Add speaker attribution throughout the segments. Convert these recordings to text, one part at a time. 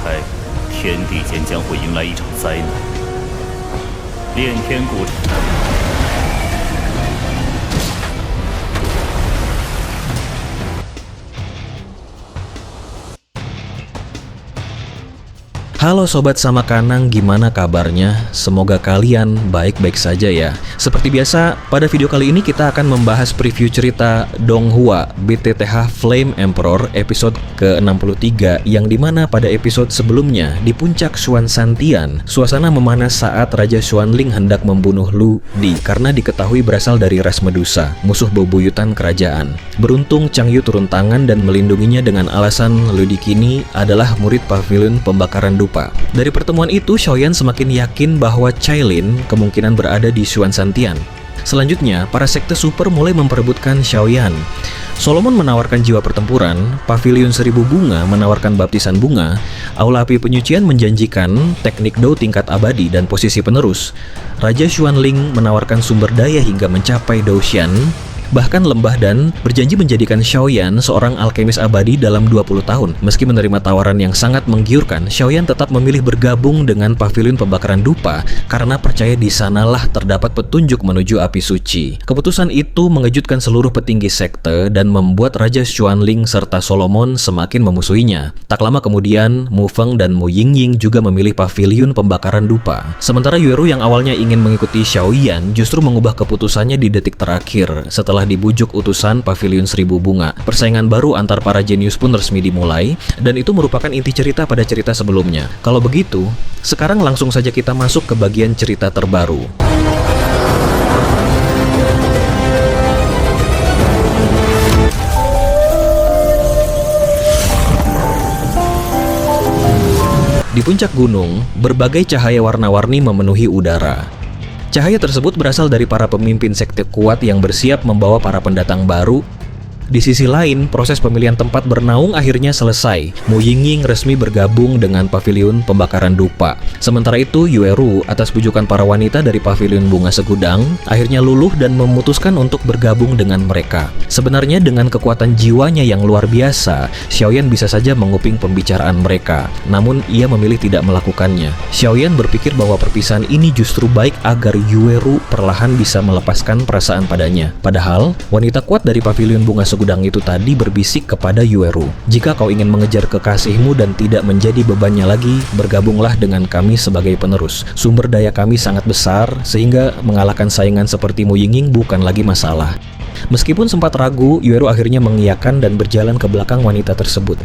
Speaker 1: 开，天地间将会迎来一场灾难。炼天古。
Speaker 2: Halo Sobat Sama Kanang, gimana kabarnya? Semoga kalian baik-baik saja ya. Seperti biasa, pada video kali ini kita akan membahas preview cerita Donghua BTTH Flame Emperor episode ke-63, yang dimana pada episode sebelumnya di puncak Xuan Santian, suasana memanas saat Raja Xuanling hendak membunuh Lu Di karena diketahui berasal dari ras Medusa, musuh bebuyutan kerajaan. Beruntung Chang Yu turun tangan dan melindunginya dengan alasan Lu Di kini adalah murid pavilion pembakaran dupa. Dari pertemuan itu, Xiaoyan semakin yakin bahwa Cailin kemungkinan berada di Xuan Santian. Selanjutnya, para sekte super mulai memperebutkan Xiaoyan. Solomon menawarkan jiwa pertempuran, Pavilion Seribu Bunga menawarkan baptisan bunga, Aula Api Penyucian menjanjikan teknik Dou tingkat abadi dan posisi penerus. Raja Xuanling menawarkan sumber daya hingga mencapai Dou Xian. Bahkan Lembah Dan berjanji menjadikan Xiaoyan seorang alkemis abadi dalam 20 tahun. Meski menerima tawaran yang sangat menggiurkan, Xiaoyan tetap memilih bergabung dengan Pavilion Pembakaran Dupa karena percaya di sanalah terdapat petunjuk menuju api suci. Keputusan itu mengejutkan seluruh petinggi sekte dan membuat Raja Xuanling serta Solomon semakin memusuhinya. Tak lama kemudian, Mu Feng dan Mu Yingying juga memilih Pavilion Pembakaran Dupa. Sementara Yueru yang awalnya ingin mengikuti Xiaoyan justru mengubah keputusannya di detik terakhir setelah dibujuk utusan Pavilion Seribu Bunga. Persaingan baru antar para jenius pun resmi dimulai, dan itu merupakan inti cerita pada cerita sebelumnya. Kalau begitu, sekarang langsung saja kita masuk ke bagian cerita terbaru. Di puncak gunung, berbagai cahaya warna-warni memenuhi udara. Cahaya tersebut berasal dari para pemimpin sekte kuat yang bersiap membawa para pendatang baru. Di sisi lain, proses pemilihan tempat bernaung akhirnya selesai. Mu Yingying resmi bergabung dengan Pavilion Pembakaran Dupa. Sementara itu, Yueru atas bujukan para wanita dari Pavilion Bunga Segudang akhirnya luluh dan memutuskan untuk bergabung dengan mereka. Sebenarnya dengan kekuatan jiwanya yang luar biasa, Xiaoyan bisa saja menguping pembicaraan mereka. Namun ia memilih tidak melakukannya. Xiaoyan berpikir bahwa perpisahan ini justru baik agar Yueru perlahan bisa melepaskan perasaan padanya. Padahal, wanita kuat dari Pavilion Bunga Segudang itu tadi berbisik kepada Yueru, "Jika kau ingin mengejar kekasihmu dan tidak menjadi bebannya lagi, bergabunglah dengan kami sebagai penerus. Sumber daya kami sangat besar, sehingga mengalahkan saingan seperti Mu Yingying bukan lagi masalah." Meskipun sempat ragu, Yueru akhirnya mengiyakan dan berjalan ke belakang wanita tersebut.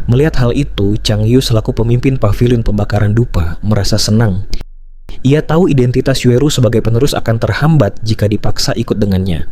Speaker 2: Melihat hal itu, Chang Yu selaku pemimpin Pavilion Pembakaran Dupa merasa senang. Ia tahu identitas Yueru sebagai penerus akan terhambat jika dipaksa ikut dengannya.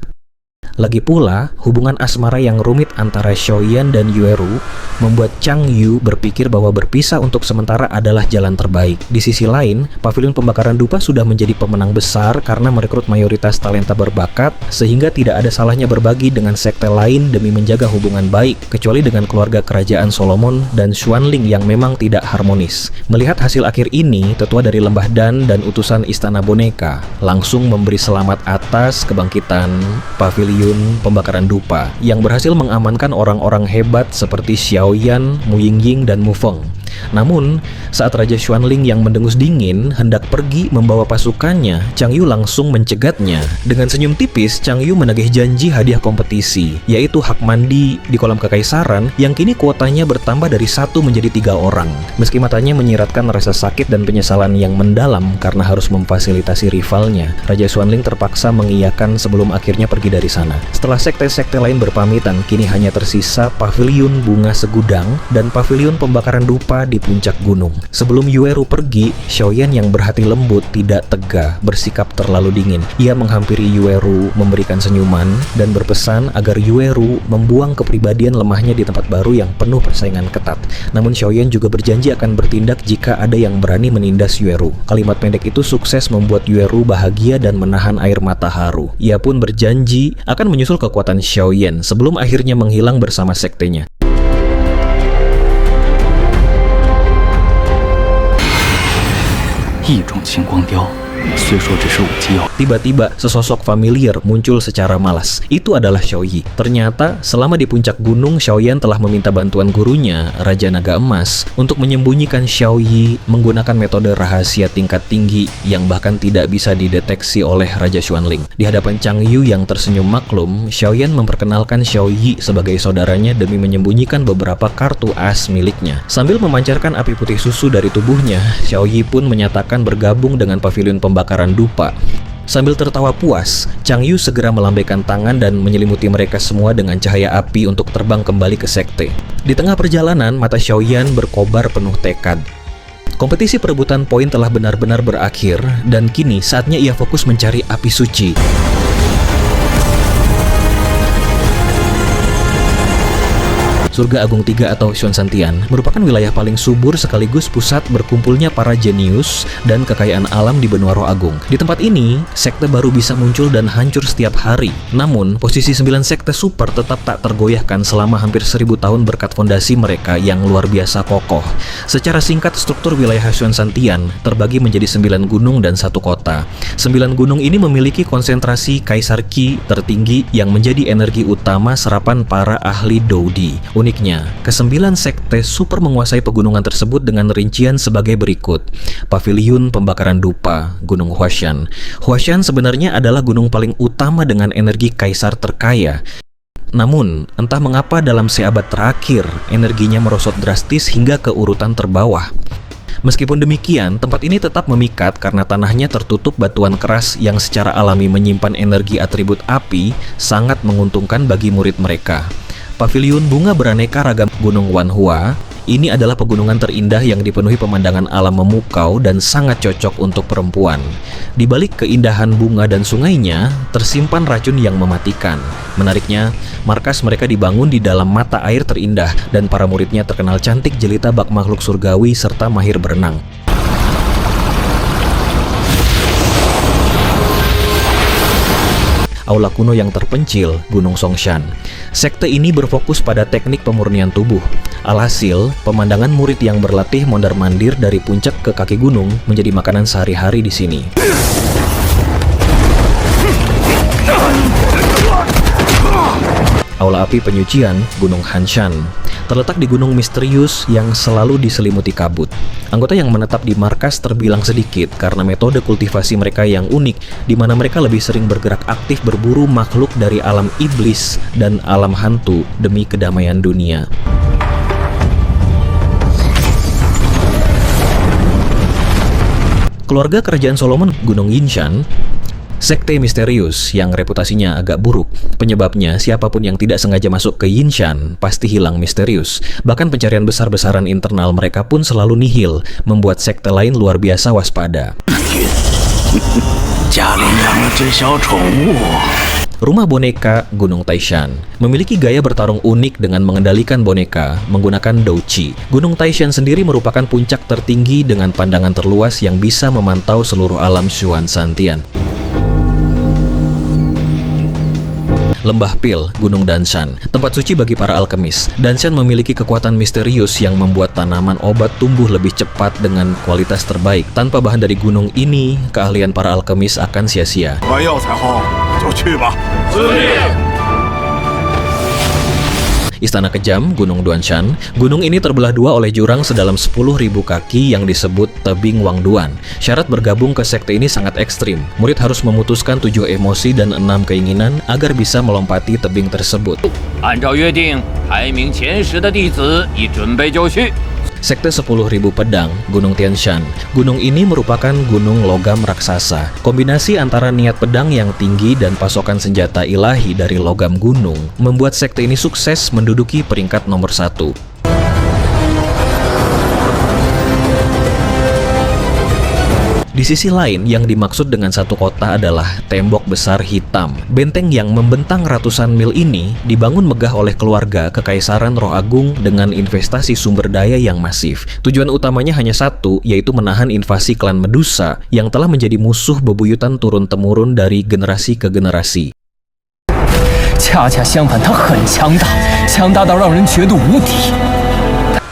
Speaker 2: Lagi pula, hubungan asmara yang rumit antara Xiaoyan dan Yueru membuat Chang Yu berpikir bahwa berpisah untuk sementara adalah jalan terbaik. Di sisi lain, Pavilion Pembakaran Dupa sudah menjadi pemenang besar karena merekrut mayoritas talenta berbakat, sehingga tidak ada salahnya berbagi dengan sekte lain demi menjaga hubungan baik, kecuali dengan keluarga kerajaan Solomon dan Xuanling yang memang tidak harmonis. Melihat hasil akhir ini, tetua dari Lembah Dan dan utusan Istana Boneka langsung memberi selamat atas kebangkitan Pavilion Pembakaran Dupa yang berhasil mengamankan orang-orang hebat seperti Xiaoyan, Mu Yingying, dan Mu Feng. Namun, saat Raja Xuanling yang mendengus dingin hendak pergi membawa pasukannya, Chang Yu langsung mencegatnya. Dengan senyum tipis, Chang Yu menagih janji hadiah kompetisi, yaitu hak mandi di kolam kekaisaran yang kini kuotanya bertambah dari 1 menjadi 3 orang. Meski matanya menyiratkan rasa sakit dan penyesalan yang mendalam karena harus memfasilitasi rivalnya, Raja Xuanling terpaksa mengiyakan sebelum akhirnya pergi dari sana. Setelah sekte-sekte lain berpamitan, kini hanya tersisa Pavilion Bunga Segudang dan Pavilion Pembakaran Dupa di puncak gunung. Sebelum Yueru pergi, Xiaoyan yang berhati lembut tidak tega bersikap terlalu dingin. Ia menghampiri Yueru, memberikan senyuman, dan berpesan agar Yueru membuang kepribadian lemahnya di tempat baru yang penuh persaingan ketat. Namun Xiaoyan juga berjanji akan bertindak jika ada yang berani menindas Yueru. Kalimat pendek itu sukses membuat Yueru bahagia dan menahan air mata haru. Ia pun berjanji akan menyusul kekuatan Xiaoyan sebelum akhirnya menghilang bersama sektenya.
Speaker 3: 一种青光雕虽说只是武基友。
Speaker 2: Tiba-tiba, sesosok familiar muncul secara malas. Itu adalah Xiaoyi. Ternyata, selama di puncak gunung, Xiaoyan telah meminta bantuan gurunya, Raja Naga Emas, untuk menyembunyikan Xiaoyi menggunakan metode rahasia tingkat tinggi yang bahkan tidak bisa dideteksi oleh Raja Xuanling. Di hadapan Chang Yu yang tersenyum maklum, Xiaoyan memperkenalkan Xiaoyi sebagai saudaranya demi menyembunyikan beberapa kartu as miliknya. Sambil memancarkan api putih susu dari tubuhnya, Xiaoyi pun menyatakan bergabung dengan pavilion pembakaran dupa. Sambil tertawa puas, Chang Yu segera melambaikan tangan dan menyelimuti mereka semua dengan cahaya api untuk terbang kembali ke sekte. Di tengah perjalanan, mata Xiaoyan berkobar penuh tekad. Kompetisi perebutan poin telah benar-benar berakhir, dan kini saatnya ia fokus mencari api suci. Surga Agung III atau Xuanzantian merupakan wilayah paling subur sekaligus pusat berkumpulnya para jenius dan kekayaan alam di benua Roh Agung. Di tempat ini, sekte baru bisa muncul dan hancur setiap hari. Namun, posisi 9 sekte super tetap tak tergoyahkan selama hampir 1000 tahun berkat fondasi mereka yang luar biasa kokoh. Secara singkat, struktur wilayah Xuanzantian terbagi menjadi 9 gunung dan 1 kota. 9 gunung ini memiliki konsentrasi kaisar Qi tertinggi yang menjadi energi utama serapan para ahli Doudi. Uniknya, ke-9 sekte super menguasai pegunungan tersebut dengan rincian sebagai berikut. Pavilion Pembakaran Dupa, Gunung Huashan. Huashan sebenarnya adalah gunung paling utama dengan energi kaisar terkaya. Namun, entah mengapa dalam seabad terakhir, energinya merosot drastis hingga ke urutan terbawah. Meskipun demikian, tempat ini tetap memikat karena tanahnya tertutup batuan keras yang secara alami menyimpan energi atribut api, sangat menguntungkan bagi murid mereka. Pavilion bunga beraneka ragam Gunung Wanhua ini adalah pegunungan terindah yang dipenuhi pemandangan alam memukau dan sangat cocok untuk perempuan. Di balik keindahan bunga dan sungainya, tersimpan racun yang mematikan. Menariknya, markas mereka dibangun di dalam mata air terindah dan para muridnya terkenal cantik jelita bak makhluk surgawi serta mahir berenang. Aula kuno yang terpencil, Gunung Songshan. Sekte ini berfokus pada teknik pemurnian tubuh. Alhasil, pemandangan murid yang berlatih mondar-mandir dari puncak ke kaki gunung menjadi makanan sehari-hari di sini. Aula api penyucian, Gunung Hanshan. Terletak di gunung misterius yang selalu diselimuti kabut. Anggota yang menetap di markas terbilang sedikit karena metode kultivasi mereka yang unik, di mana mereka lebih sering bergerak aktif berburu makhluk dari alam iblis dan alam hantu demi kedamaian dunia. Keluarga Kerajaan Solomon, Gunung Yinshan. Sekte misterius yang reputasinya agak buruk. Penyebabnya, siapapun yang tidak sengaja masuk ke Yinshan pasti hilang misterius. Bahkan pencarian besar-besaran internal mereka pun selalu nihil, membuat sekte lain luar biasa waspada. Rumah boneka Gunung Taishan memiliki gaya bertarung unik dengan mengendalikan boneka menggunakan douqi. Gunung Taishan sendiri merupakan puncak tertinggi dengan pandangan terluas yang bisa memantau seluruh alam Xuanzantian. Lembah Pil, Gunung Danshan, tempat suci bagi para alkemis. Danshan memiliki kekuatan misterius yang membuat tanaman obat tumbuh lebih cepat dengan kualitas terbaik. Tanpa bahan dari gunung ini, keahlian para alkemis akan sia-sia. Istana Kejam, Gunung Duanshan. Gunung ini terbelah dua oleh jurang sedalam 10.000 kaki yang disebut Tebing Wangduan. Syarat bergabung ke sekte ini sangat ekstrim. Murid harus memutuskan 7 emosi dan 6 keinginan agar bisa melompati tebing tersebut. Sekte 10.000 Pedang, Gunung Tianshan. Gunung ini merupakan gunung logam raksasa. Kombinasi antara niat pedang yang tinggi dan pasokan senjata ilahi dari logam gunung membuat sekte ini sukses menduduki peringkat nomor 1. Di sisi lain, yang dimaksud dengan satu kota adalah tembok besar hitam. Benteng yang membentang ratusan mil ini dibangun megah oleh keluarga Kekaisaran Roh Agung dengan investasi sumber daya yang masif. Tujuan utamanya hanya satu, yaitu menahan invasi klan Medusa yang telah menjadi musuh bebuyutan turun-temurun dari generasi ke generasi.
Speaker 3: 恰恰相反，它很强大，强大到让人觉得无敌。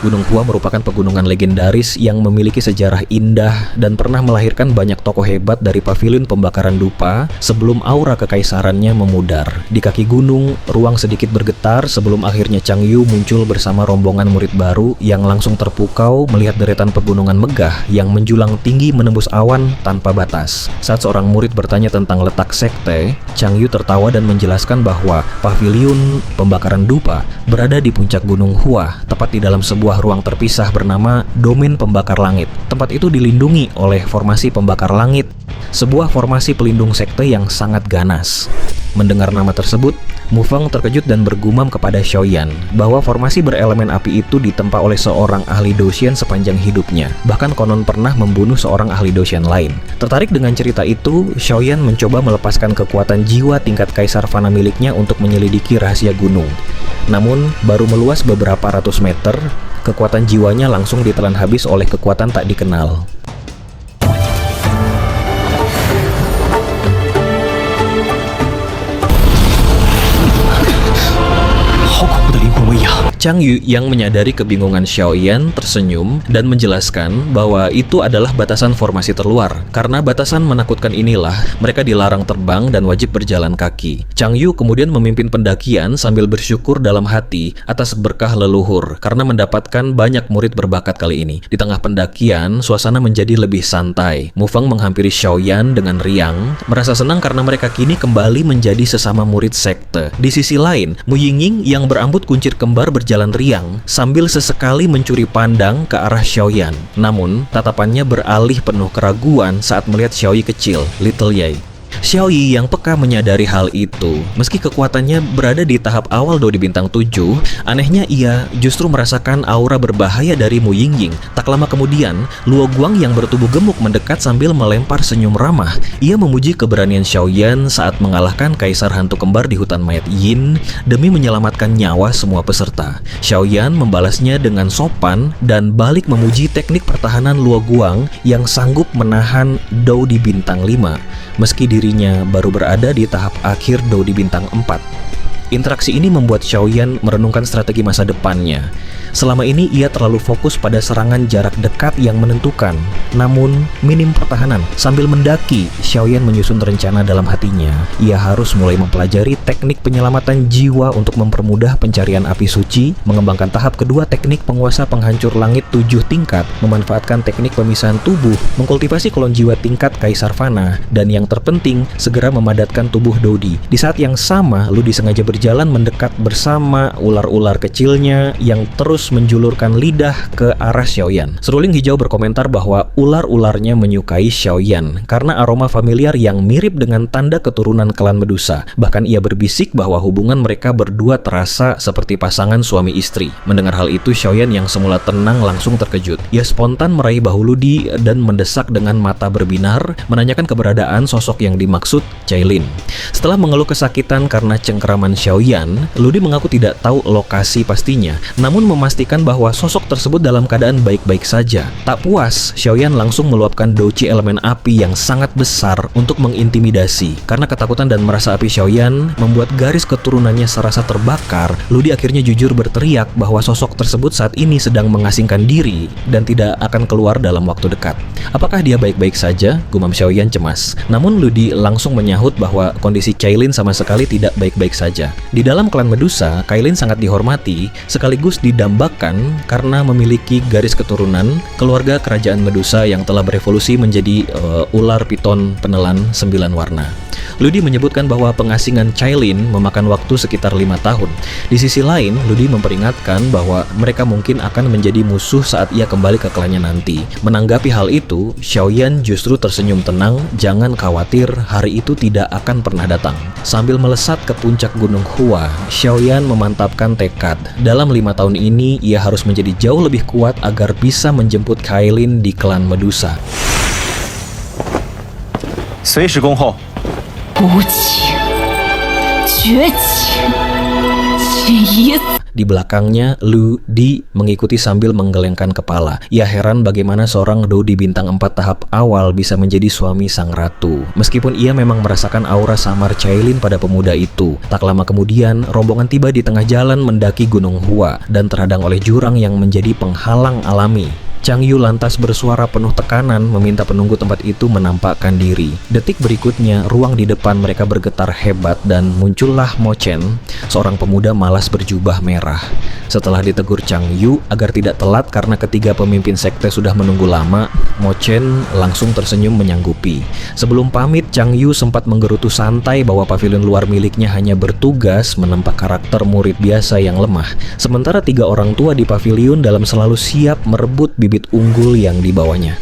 Speaker 2: Gunung Hua merupakan pegunungan legendaris yang memiliki sejarah indah dan pernah melahirkan banyak tokoh hebat dari pavilion pembakaran dupa sebelum aura kekaisarannya memudar. Di kaki gunung, ruang sedikit bergetar sebelum akhirnya Chang Yu muncul bersama rombongan murid baru yang langsung terpukau melihat deretan pegunungan megah yang menjulang tinggi menembus awan tanpa batas. Saat seorang murid bertanya tentang letak sekte, Chang Yu tertawa dan menjelaskan bahwa pavilion pembakaran dupa berada di puncak Gunung Hua, tepat di dalam sebuah ruang terpisah bernama Domain Pembakar Langit. Tempat itu dilindungi oleh formasi pembakar langit, sebuah formasi pelindung sekte yang sangat ganas. Mendengar nama tersebut, Mu Feng terkejut dan bergumam kepada Xiaoyan bahwa formasi berelemen api itu ditempa oleh seorang ahli Doshian sepanjang hidupnya. Bahkan konon pernah membunuh seorang ahli Doshian lain. Tertarik dengan cerita itu, Xiaoyan mencoba melepaskan kekuatan jiwa tingkat Kaisar Fana miliknya untuk menyelidiki rahasia gunung. Namun, baru meluas beberapa ratus meter, kekuatan jiwanya langsung ditelan habis oleh kekuatan tak dikenal. Chang Yu yang menyadari kebingungan Xiaoyan tersenyum dan menjelaskan bahwa itu adalah batasan formasi terluar. Karena batasan menakutkan inilah, mereka dilarang terbang dan wajib berjalan kaki. Chang Yu kemudian memimpin pendakian sambil bersyukur dalam hati atas berkah leluhur karena mendapatkan banyak murid berbakat kali ini. Di tengah pendakian, suasana menjadi lebih santai. Mu Feng menghampiri Xiaoyan dengan riang, merasa senang karena mereka kini kembali menjadi sesama murid sekte. Di sisi lain, Mu Yingying yang berambut kuncir kembar berjalan riang sambil sesekali mencuri pandang ke arah Xiaoyan. Namun, tatapannya beralih penuh keraguan saat melihat Xiaoyi kecil, Little Yai. Xiaoyi yang peka menyadari hal itu. Meski kekuatannya berada di tahap awal Dao di bintang 7, anehnya ia justru merasakan aura berbahaya dari Mu Yingying. Tak lama kemudian, Luo Guang yang bertubuh gemuk mendekat sambil melempar senyum ramah. Ia memuji keberanian Xiaoyan saat mengalahkan kaisar hantu kembar di hutan mayat Yin demi menyelamatkan nyawa semua peserta. Xiaoyan membalasnya dengan sopan dan balik memuji teknik pertahanan Luo Guang yang sanggup menahan Dao di bintang 5. Meski dirinya baru berada di tahap akhir Dao di bintang 4. Interaksi ini membuat Xiaoyan merenungkan strategi masa depannya. Selama ini ia terlalu fokus pada serangan jarak dekat yang menentukan, namun minim pertahanan. Sambil mendaki, Xiaoyan menyusun rencana dalam hatinya. Ia harus mulai mempelajari teknik penyelamatan jiwa untuk mempermudah pencarian api suci, mengembangkan tahap kedua teknik penguasa penghancur langit 7 tingkat, memanfaatkan teknik pemisahan tubuh, mengkultivasi klon jiwa tingkat Kaisar Fana, dan yang terpenting, segera memadatkan tubuh Dodi. Di saat yang sama, Ludi sengaja berjalan mendekat bersama ular-ular kecilnya yang terus menjulurkan lidah ke arah Xiaoyan. Seruling hijau berkomentar bahwa ular-ularnya menyukai Xiaoyan karena aroma familiar yang mirip dengan tanda keturunan klan Medusa. Bahkan ia berbisik bahwa hubungan mereka berdua terasa seperti pasangan suami istri. Mendengar hal itu, Xiaoyan yang semula tenang langsung terkejut. Ia spontan meraih bahu Ludi dan mendesak dengan mata berbinar, menanyakan keberadaan sosok yang dimaksud, Cailin. Setelah mengeluh kesakitan karena cengkeraman Xiaoyan, Ludi mengaku tidak tahu lokasi pastinya, namun memastikan bahwa sosok tersebut dalam keadaan baik-baik saja. Tak puas, Xiaoyan langsung meluapkan douci elemen api yang sangat besar untuk mengintimidasi. Karena ketakutan dan merasa api Xiaoyan membuat garis keturunannya serasa terbakar, Ludi akhirnya jujur berteriak bahwa sosok tersebut saat ini sedang mengasingkan diri dan tidak akan keluar dalam waktu dekat. Apakah dia baik-baik saja? Gumam Xiaoyan cemas. Namun Ludi langsung menyahut bahwa kondisi Cailin sama sekali tidak baik-baik saja. Di dalam klan Medusa, Cailin sangat dihormati sekaligus didambakan karena memiliki garis keturunan keluarga kerajaan Medusa yang telah berevolusi menjadi ular piton penelan 9 warna. Ludi menyebutkan bahwa pengasingan Cailin memakan waktu sekitar 5 tahun. Di sisi lain, Ludi memperingatkan bahwa mereka mungkin akan menjadi musuh saat ia kembali ke klannya nanti. Menanggapi hal itu, Xiaoyan justru tersenyum tenang, jangan khawatir, hari itu tidak akan pernah datang. Sambil melesat ke puncak Gunung Hua, Xiaoyan memantapkan tekad. Dalam 5 tahun ini, ia harus menjadi jauh lebih kuat agar bisa menjemput Cailin di klan Medusa.
Speaker 3: 随时恭候。
Speaker 4: 无情，绝情，仅以此。
Speaker 2: Di belakangnya, Lu Di mengikuti sambil menggelengkan kepala. Ia heran bagaimana seorang Dodi bintang 4 tahap awal bisa menjadi suami sang ratu. Meskipun ia memang merasakan aura samar Cailin pada pemuda itu. Tak lama kemudian, rombongan tiba di tengah jalan mendaki Gunung Hua dan terhadang oleh jurang yang menjadi penghalang alami. Chang Yu lantas bersuara penuh tekanan meminta penunggu tempat itu menampakkan diri. Detik berikutnya, ruang di depan mereka bergetar hebat dan muncullah Mo Chen, seorang pemuda malas berjubah merah. Setelah ditegur Chang Yu agar tidak telat karena ketiga pemimpin sekte sudah menunggu lama, Mo Chen langsung tersenyum menyanggupi. Sebelum pamit, Chang Yu sempat menggerutu santai bahwa pavilion luar miliknya hanya bertugas menempa karakter murid biasa yang lemah. Sementara 3 orang tua di pavilion dalam selalu siap merebut bibit unggul yang dibawanya.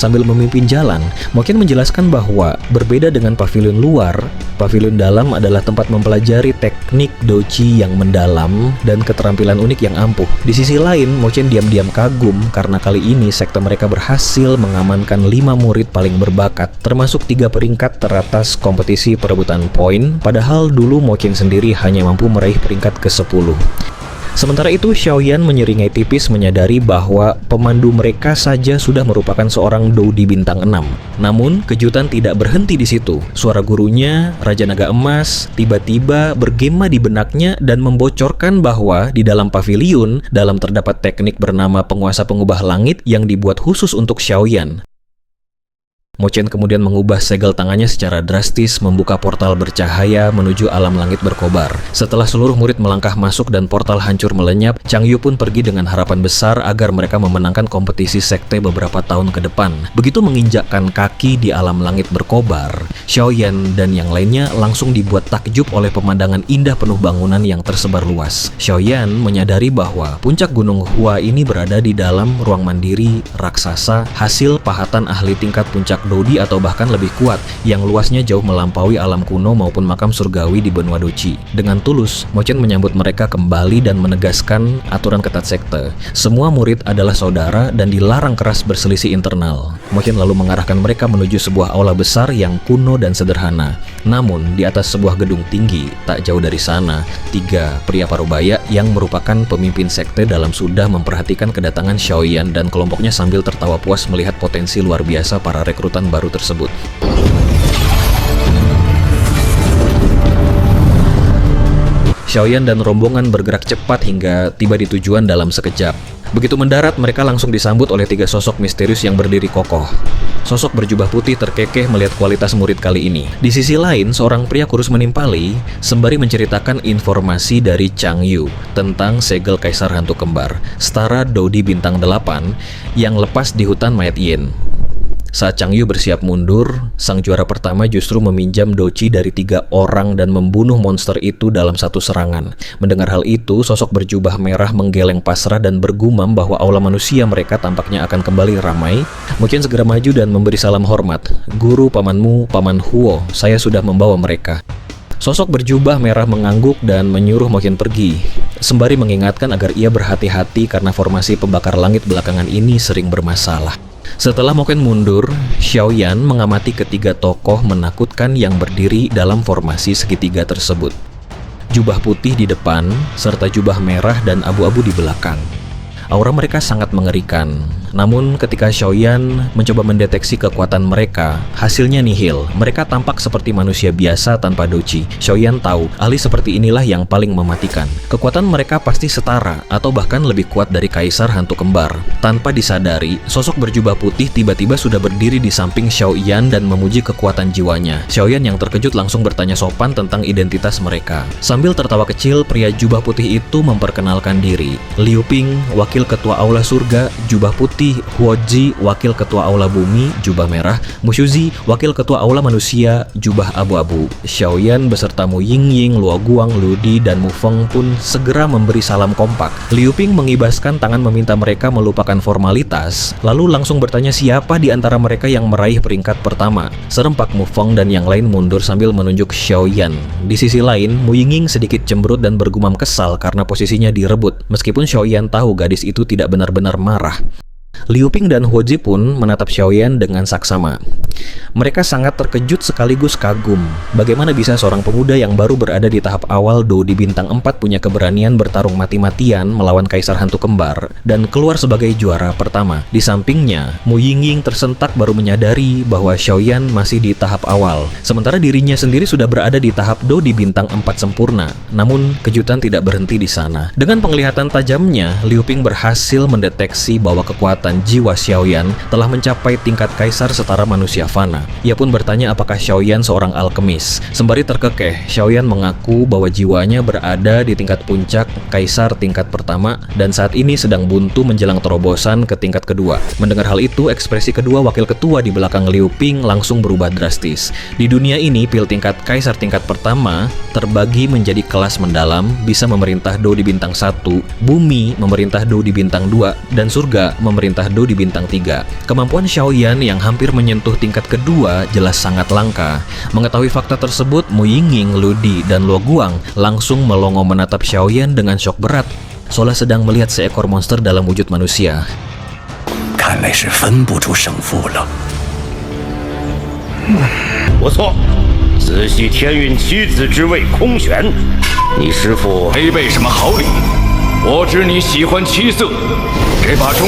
Speaker 2: Sambil memimpin jalan, Mo Chen menjelaskan bahwa berbeda dengan pavilion luar, pavilion dalam adalah tempat mempelajari teknik doji yang mendalam dan keterampilan unik yang ampuh. Di sisi lain, Mo Chen diam-diam kagum karena kali ini sekte mereka berhasil mengamankan 5 murid paling berbakat, termasuk 3 peringkat teratas kompetisi perebutan poin, padahal dulu Mo Chen sendiri hanya mampu meraih peringkat ke-10. Sementara itu, Xiaoyan menyeringai tipis menyadari bahwa pemandu mereka saja sudah merupakan seorang Dodi bintang 6. Namun, kejutan tidak berhenti di situ. Suara gurunya, Raja Naga Emas, tiba-tiba bergema di benaknya dan membocorkan bahwa di dalam pavilion terdapat teknik bernama penguasa pengubah langit yang dibuat khusus untuk Xiaoyan. Mo Chen kemudian mengubah segel tangannya secara drastis, membuka portal bercahaya menuju alam langit berkobar. Setelah seluruh murid melangkah masuk dan portal hancur melenyap, Chang Yu pun pergi dengan harapan besar agar mereka memenangkan kompetisi sekte beberapa tahun ke depan. Begitu menginjakkan kaki di alam langit berkobar, Xiaoyan dan yang lainnya langsung dibuat takjub oleh pemandangan indah penuh bangunan yang tersebar luas. Xiaoyan menyadari bahwa puncak Gunung Hua ini berada di dalam ruang mandiri raksasa, hasil pahatan ahli tingkat puncak Dodi atau bahkan lebih kuat, yang luasnya jauh melampaui alam kuno maupun makam surgawi di benua Doji. Dengan tulus, Mo Chen menyambut mereka kembali dan menegaskan aturan ketat sekte. Semua murid adalah saudara dan dilarang keras berselisih internal. Mo Chen lalu mengarahkan mereka menuju sebuah aula besar yang kuno dan sederhana. Namun, di atas sebuah gedung tinggi, tak jauh dari sana, 3 pria parubaya yang merupakan pemimpin sekte dalam sudah memperhatikan kedatangan Xiaoyan dan kelompoknya sambil tertawa puas melihat potensi luar biasa para rekrutan baru tersebut. Xiaoyan dan rombongan bergerak cepat hingga tiba di tujuan dalam sekejap. Begitu mendarat, mereka langsung disambut oleh 3 sosok misterius yang berdiri kokoh. Sosok berjubah putih terkekeh melihat kualitas murid kali ini. Di sisi lain, seorang pria kurus menimpali sembari menceritakan informasi dari Chang Yu tentang segel Kaisar Hantu Kembar, setara Dodi bintang 8 yang lepas di hutan mayat Yin. Saat Chang Yu bersiap mundur, sang juara pertama justru meminjam doji dari 3 orang dan membunuh monster itu dalam satu serangan. Mendengar hal itu, sosok berjubah merah menggeleng pasrah dan bergumam bahwa aula manusia mereka tampaknya akan kembali ramai. Mo Chen segera maju dan memberi salam hormat. "Guru, pamanmu, Paman Huo, saya sudah membawa mereka." Sosok berjubah merah mengangguk dan menyuruh Mo Chen pergi, sembari mengingatkan agar ia berhati-hati karena formasi pembakar langit belakangan ini sering bermasalah. Setelah Mo Chen mundur, Xiaoyan mengamati ketiga tokoh menakutkan yang berdiri dalam formasi segitiga tersebut. Jubah putih di depan, serta jubah merah dan abu-abu di belakang. Aura mereka sangat mengerikan. Namun ketika Xiaoyan mencoba mendeteksi kekuatan mereka, hasilnya nihil. Mereka tampak seperti manusia biasa tanpa doji. Xiaoyan tahu, ahli seperti inilah yang paling mematikan. Kekuatan mereka pasti setara atau bahkan lebih kuat dari Kaisar Hantu Kembar. Tanpa disadari, sosok berjubah putih tiba-tiba sudah berdiri di samping Xiaoyan dan memuji kekuatan jiwanya. Xiaoyan yang terkejut langsung bertanya sopan tentang identitas mereka. Sambil tertawa kecil, pria jubah putih itu memperkenalkan diri. Liu Ping, wakil ketua aula surga, jubah putih. Huoji, wakil ketua aula bumi, jubah merah. Mushuzi, wakil ketua aula manusia, jubah abu-abu. Xiaoyan beserta Mu Yingying, Luo Guang, Lu Di, dan Mu Feng pun segera memberi salam kompak. Liu Ping mengibaskan tangan meminta mereka melupakan formalitas, lalu langsung bertanya siapa di antara mereka yang meraih peringkat pertama. Serempak Mu Feng dan yang lain mundur sambil menunjuk Xiaoyan. Di sisi lain, Mu Yingying sedikit cemberut dan bergumam kesal karena posisinya direbut, meskipun Xiaoyan tahu gadis itu tidak benar-benar marah. Liu Ping dan Huozi pun menatap Xiaoyan dengan saksama. Mereka sangat terkejut sekaligus kagum. Bagaimana bisa seorang pemuda yang baru berada di tahap awal Do di bintang 4 punya keberanian bertarung mati-matian melawan kaisar hantu kembar dan keluar sebagai juara pertama. Di sampingnya, Mu Yingying tersentak baru menyadari bahwa Xiaoyan masih di tahap awal. Sementara dirinya sendiri sudah berada di tahap Do di bintang 4 sempurna. Namun, kejutan tidak berhenti di sana. Dengan penglihatan tajamnya, Liu Ping berhasil mendeteksi bahwa kekuatan jiwa Xiaoyan telah mencapai tingkat kaisar setara manusia fana. Ia pun bertanya apakah Xiaoyan seorang alkemis. Sembari terkekeh, Xiaoyan mengaku bahwa jiwanya berada di tingkat puncak kaisar tingkat pertama dan saat ini sedang buntu menjelang terobosan ke tingkat kedua. Mendengar hal itu, ekspresi kedua wakil ketua di belakang Liu Ping langsung berubah drastis. Di dunia ini, pil tingkat kaisar tingkat pertama terbagi menjadi kelas mendalam, bisa memerintah Do di bintang 1, bumi memerintah Do di bintang 2, dan surga memerintah Do di bintang 3. Kemampuan Xiaoyan yang hampir menyentuh tingkat kedua jelas sangat langka. Mengetahui fakta tersebut, Mu Yingying, Lu Di, dan Luo Guang langsung melongo menatap Xiaoyan dengan syok berat, seolah sedang melihat seekor monster dalam wujud manusia.
Speaker 4: 看来是分不出胜负了。
Speaker 5: 不错，此系天运七子之位空玄，你师父
Speaker 6: 没备什么好礼，我知你喜欢七色，这把钟